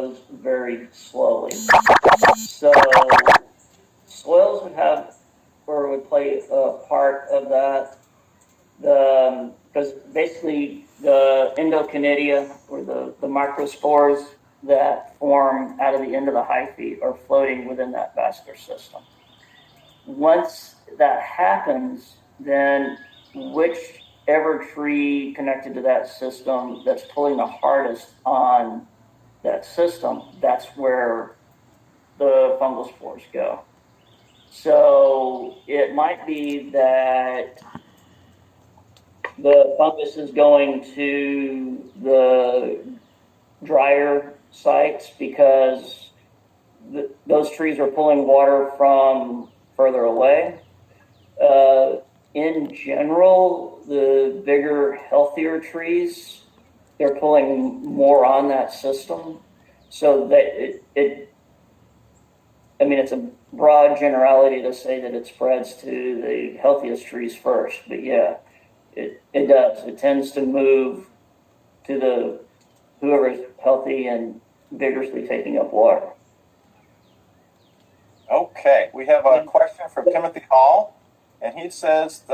grows very slowly. So soils would have, or would play a part of that. Because basically the endocanidia, or the microspores that form out of the end of the hyphae, are floating within that vascular system. Once that happens, then whichever tree connected to that system that's pulling the hardest on that system, that's where the fungal spores go. So it might be that the fungus is going to the drier sites because those trees are pulling water from further away. In general, the bigger, healthier trees, they're pulling more on that system. So that it's a broad generality to say that it spreads to the healthiest trees first, but yeah, it does. It tends to move to the whoever's healthy and vigorously taking up water. Okay, we have a question from Timothy Hall, and he says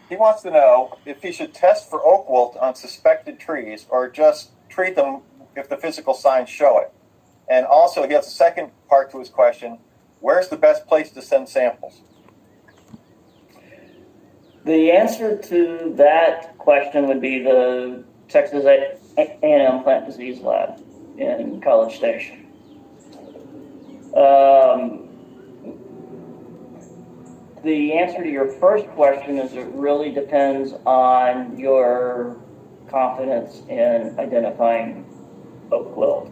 he wants to know if he should test for oak wilt on suspected trees or just treat them if the physical signs show it. And also, he has a second part to his question: where's the best place to send samples? The answer to that question would be the Texas A&M Plant Disease Lab in College Station. The answer to your first question is it really depends on your confidence in identifying oak wilt.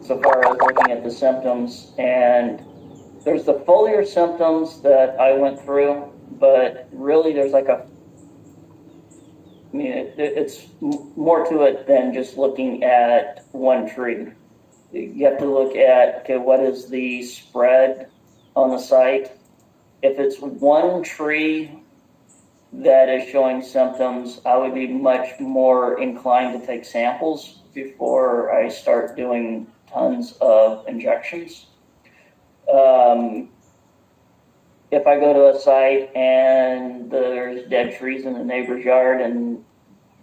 So far as looking at the symptoms, and there's the foliar symptoms that I went through, but really there's it's more to it than just looking at one tree. You have to look at, okay, what is the spread on the site? If it's one tree that is showing symptoms, I would be much more inclined to take samples before I start doing tons of injections. If I go to a site and there's dead trees in the neighbor's yard and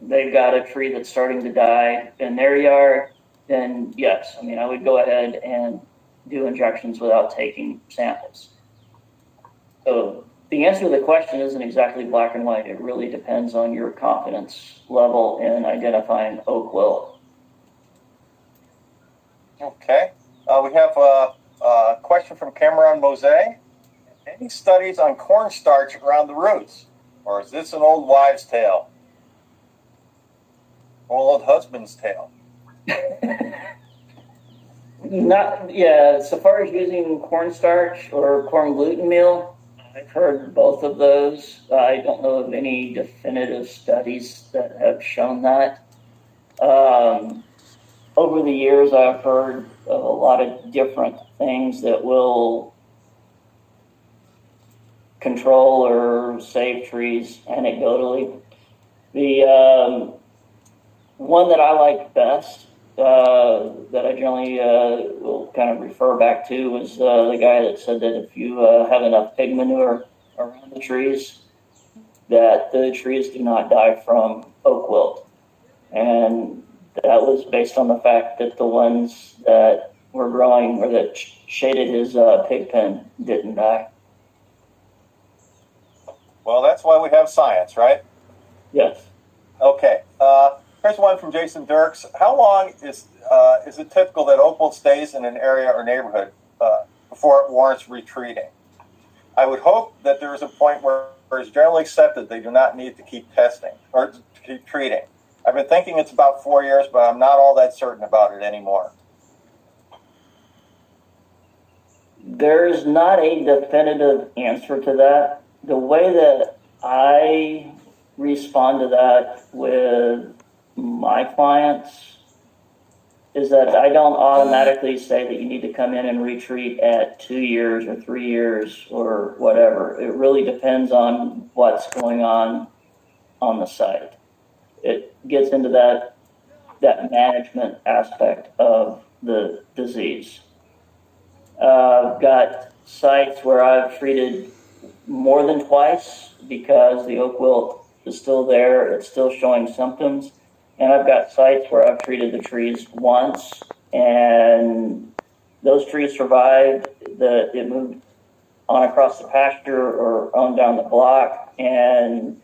they've got a tree that's starting to die in their yard, then yes, I would go ahead and do injections without taking samples. So the answer to the question isn't exactly black and white. It really depends on your confidence level in identifying oak wilt. Okay. We have a question from Cameron Mose. Any studies on cornstarch around the roots? Or is this an old wives' tale? Old husband's tale? So far as using cornstarch or corn gluten meal, I've heard both of those. I don't know of any definitive studies that have shown that. Over the years, I've heard of a lot of different things that will control or save trees anecdotally. The one that I like best, that I generally will kind of refer back to, was the guy that said that if you have enough pig manure around the trees, that the trees do not die from oak wilt. And that was based on the fact that the ones that were growing or that shaded his pig pen didn't die. Well, that's why we have science, right? Yes. Okay. Here's one from Jason Dirks. How long is it typical that oak wilt stays in an area or neighborhood before it warrants retreating? I would hope that there is a point where it's generally accepted they do not need to keep testing or to keep treating. I've been thinking it's about 4 years, but I'm not all that certain about it anymore. There's not a definitive answer to that. The way that I respond to that with my clients is that I don't automatically say that you need to come in and retreat at 2 years or 3 years or whatever. It really depends on what's going on the site. It gets into that that management aspect of the disease. I've got sites where I've treated more than twice because the oak wilt is still there, it's still showing symptoms. And I've got sites where I've treated the trees once and those trees survived. It moved on across the pasture or on down the block, and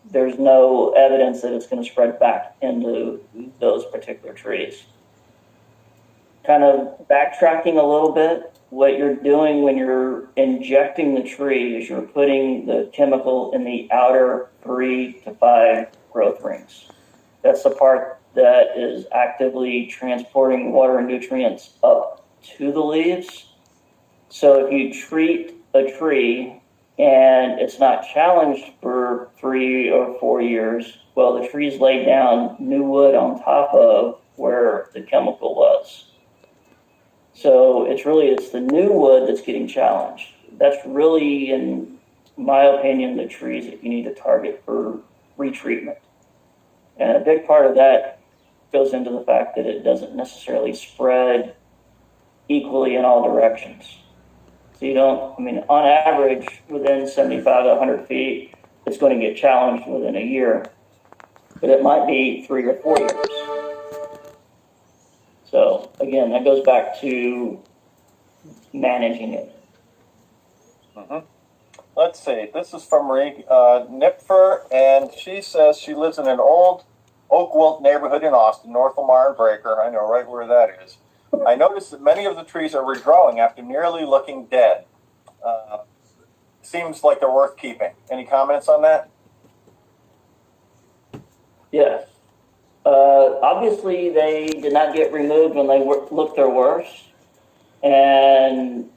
there's no evidence that it's going to spread back into those particular trees. Kind of backtracking a little bit, what you're doing when you're injecting the tree is you're putting the chemical in the outer 3 to 5 growth rings. That's the part that is actively transporting water and nutrients up to the leaves. So if you treat a tree and it's not challenged for 3 or 4 years, well, the tree's laid down new wood on top of where the chemical was. So it's the new wood that's getting challenged. That's really, in my opinion, the trees that you need to target for retreatment. And a big part of that goes into the fact that it doesn't necessarily spread equally in all directions. So you don't, on average, within 75 to 100 feet, it's going to get challenged within a year. But it might be 3 or 4 years. So, again, that goes back to managing it. Mm-hmm. Let's see. This is from Marie Nipfer, and she says she lives in an old oak wilt neighborhood in Austin, north of Lamar and Breaker. I know right where that is. I noticed that many of the trees are regrowing after nearly looking dead. Seems like they're worth keeping. Any comments on that? Yes. Obviously, they did not get removed when they looked their worst, and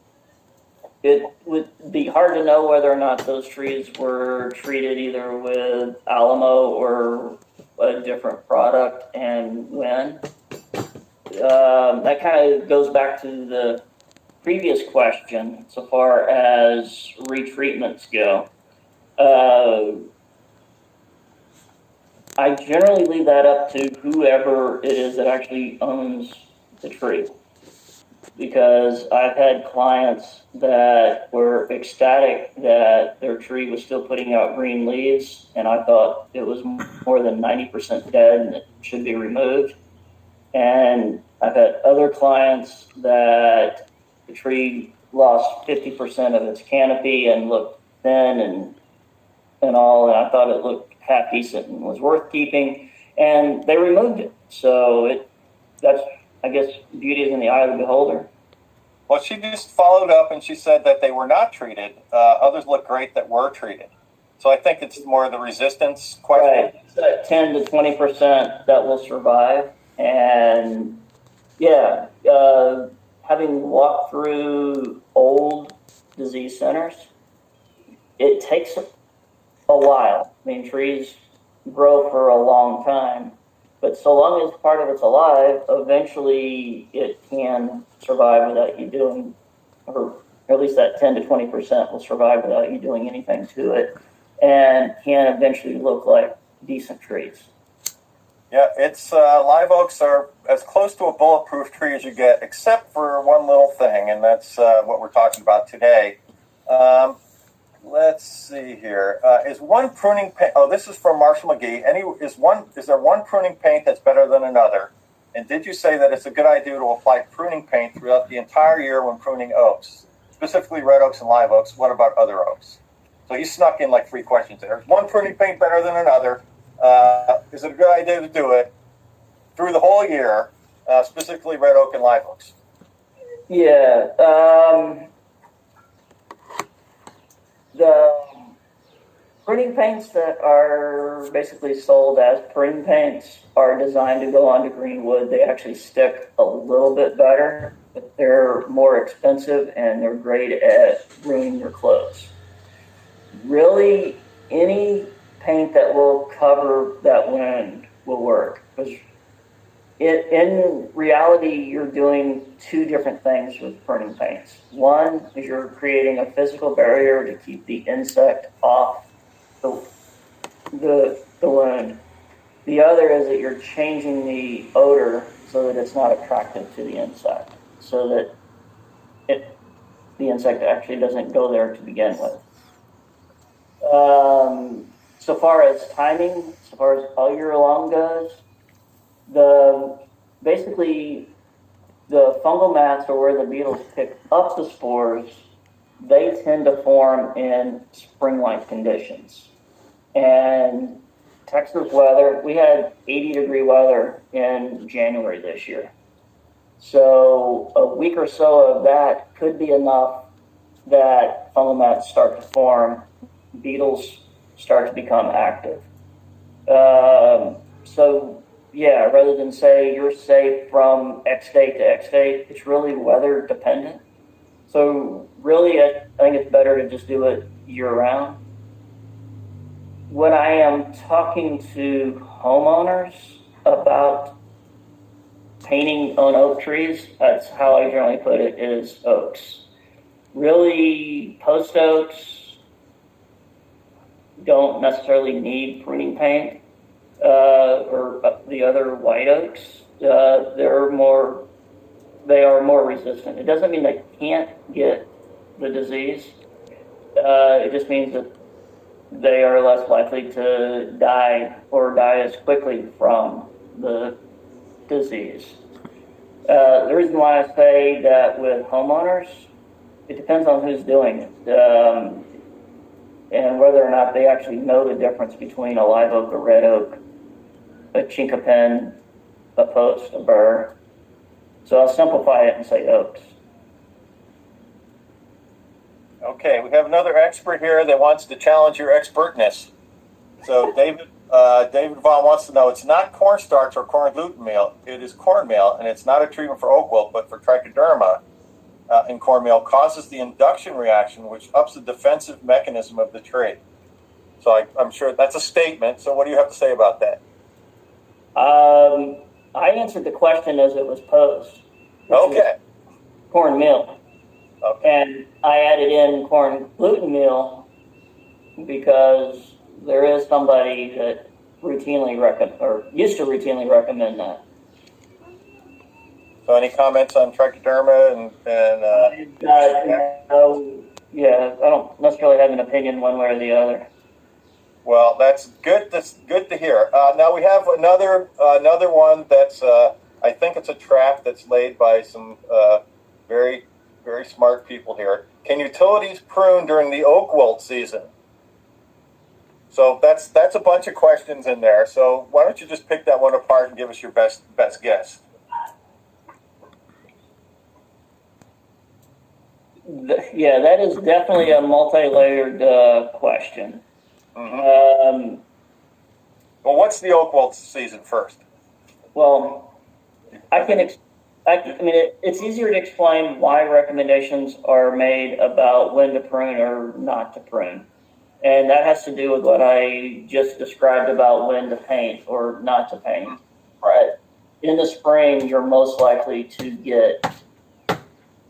it would be hard to know whether or not those trees were treated either with Alamo or a different product and when. That kind of goes back to the previous question so far as retreatments go. I generally leave that up to whoever it is that actually owns the tree, because I've had clients that were ecstatic that their tree was still putting out green leaves, and I thought it was more than 90% dead and it should be removed. And I've had other clients that the tree lost 50% of its canopy and looked thin and all, and I thought it looked half decent and was worth keeping, and they removed it. So that's, I guess, beauty is in the eye of the beholder. Well, she just followed up and she said that they were not treated. Others look great that were treated. So I think it's more the resistance question. Right, it's that 10 to 20% that will survive. And yeah, having walked through old disease centers, it takes a while. Trees grow for a long time, but so long as part of it's alive, eventually it can survive without you doing, or at least that 10 to 20% will survive without you doing anything to it, and can eventually look like decent trees. Yeah, it's live oaks are as close to a bulletproof tree as you get, except for one little thing, and that's what we're talking about today. Let's see here. Is one pruning paint? Oh, this is from Marshall McGee. Is there one pruning paint that's better than another? And did you say that it's a good idea to apply pruning paint throughout the entire year when pruning oaks, specifically red oaks and live oaks? What about other oaks? So he snuck in like 3 questions there. Is one pruning paint better than another? Is it a good idea to do it through the whole year, specifically red oak and live oaks? Yeah. The pruning paints that are basically sold as pruning paints are designed to go onto green wood. They actually stick a little bit better, but they're more expensive and they're great at ruining your clothes. Really, any paint that will cover that wound will work, because in reality, you're doing 2 different things with pruning paints. One is you're creating a physical barrier to keep the insect off the wound. The other is that you're changing the odor so that it's not attractive to the insect, so that the insect actually doesn't go there to begin with. So far as timing, so far as all year long goes, basically the fungal mats are where the beetles pick up the spores. They tend to form in spring-like conditions. And Texas weather, we had 80-degree weather in January this year. So a week or so of that could be enough that fungal mats start to form, beetles start to become active. So yeah, rather than say you're safe from X date to X date, it's really weather dependent. So really, I think it's better to just do it year round. When I am talking to homeowners about painting on oak trees, that's how I generally put it, is oaks. Really, post oaks don't necessarily need pruning paint, or the other white oaks. They are more resistant. It doesn't mean they can't get the disease. It just means that they are less likely to die or die as quickly from the disease. The reason why I say that with homeowners, it depends on who's doing it, and whether or not they actually know the difference between a live oak, a red oak, a chinkapin, a post, a burr. So I'll simplify it and say oaks. Okay, we have another expert here that wants to challenge your expertness. So David Vaughn wants to know, it's not cornstarch or corn gluten meal, it is cornmeal, and it's not a treatment for oak wilt, but for trichoderma in cornmeal causes the induction reaction, which ups the defensive mechanism of the tree. So I'm sure that's a statement. So what do you have to say about that? I answered the question as it was posed. Okay. Cornmeal. Okay. And I added in corn gluten meal because there is somebody that used to routinely recommend that. So any comments on trichoderma yeah, I don't necessarily have an opinion one way or the other. Well, that's good. That's good to hear. Now we have another one that's I think it's a trap that's laid by some very smart people here. Can utilities prune during the oak wilt season? So that's a bunch of questions in there. So why don't you just pick that one apart and give us your best guess? Yeah, that is definitely a multi-layered question. Mm-hmm. Well, what's the oak wilt season first? Well, it's easier to explain why recommendations are made about when to prune or not to prune. And that has to do with what I just described about when to paint or not to paint. Right. In the spring, you're most likely to get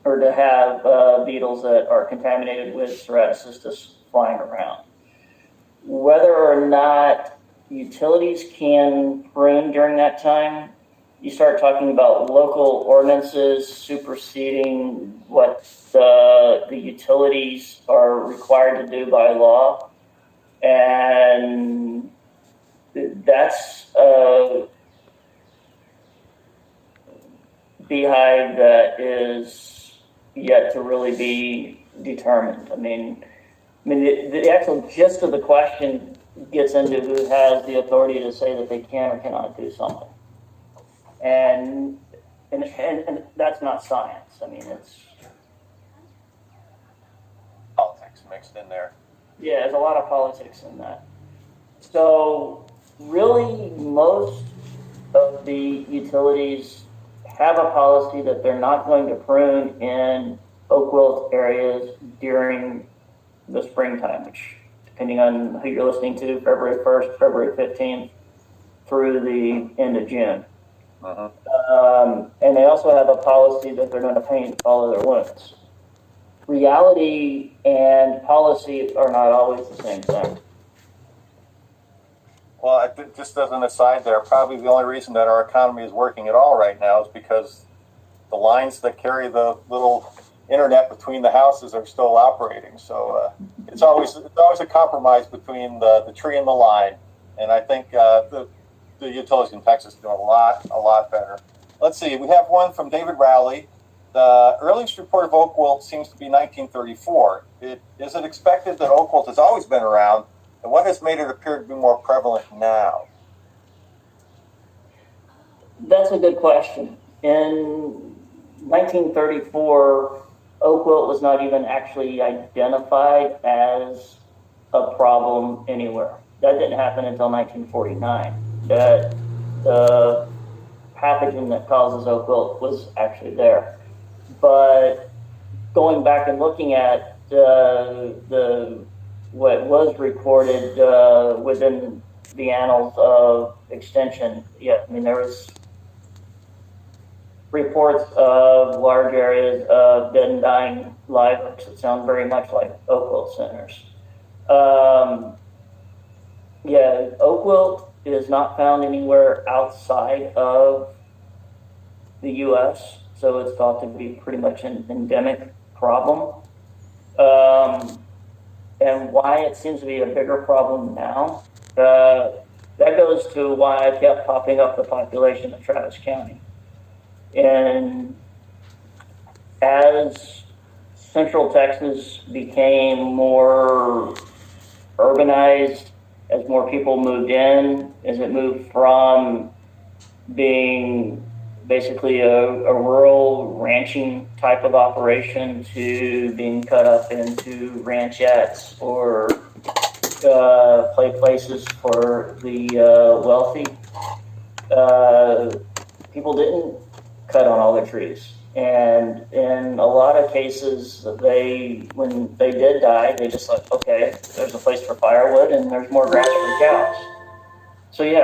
or to have beetles that are contaminated with ceratocystis flying around. Whether or not utilities can prune during that time, you start talking about local ordinances superseding what the utilities are required to do by law. And that's a beehive that is yet to really be determined. I mean, the actual gist of the question gets into who has the authority to say that they can or cannot do something. And that's not science. I mean, it's politics mixed in there. Yeah, there's a lot of politics in that. So really, most of the utilities have a policy that they're not going to prune in oak wilt areas during the springtime, which, depending on who you're listening to, February 1st, February 15th, through the end of June. Uh-huh. And they also have a policy that they're going to paint all of their wounds. Reality and policy are not always the same thing. Well, just as an aside there, probably the only reason that our economy is working at all right now is because the lines that carry the little internet between the houses are still operating. So it's always a compromise between the tree and the line. And I think the utilities in Texas do a lot better. Let's see. We have one from David Rowley. The earliest report of oak wilt seems to be 1934. Is it expected that oak wilt has always been around? And what has made it appear to be more prevalent now? That's a good question. In 1934, oak wilt was not even actually identified as a problem anywhere. That didn't happen until 1949. That the pathogen that causes oak wilt was actually there. But going back and looking at what was recorded within the annals of extension, yeah, I mean, there was reports of large areas of dead and dying live oaks that sound very much like oak wilt centers. Yeah, oak wilt is not found anywhere outside of the U.S., so it's thought to be pretty much an endemic problem. And why it seems to be a bigger problem now, that goes to why I kept popping up the population of Travis County. And as Central Texas became more urbanized, as more people moved in, as it moved from being basically a rural ranching type of operation to being cut up into ranchettes or play places for the wealthy, people didn't cut on all their trees. And in a lot of cases, when they did die, they just like, okay, there's a place for firewood and there's more grass for cows. So yeah,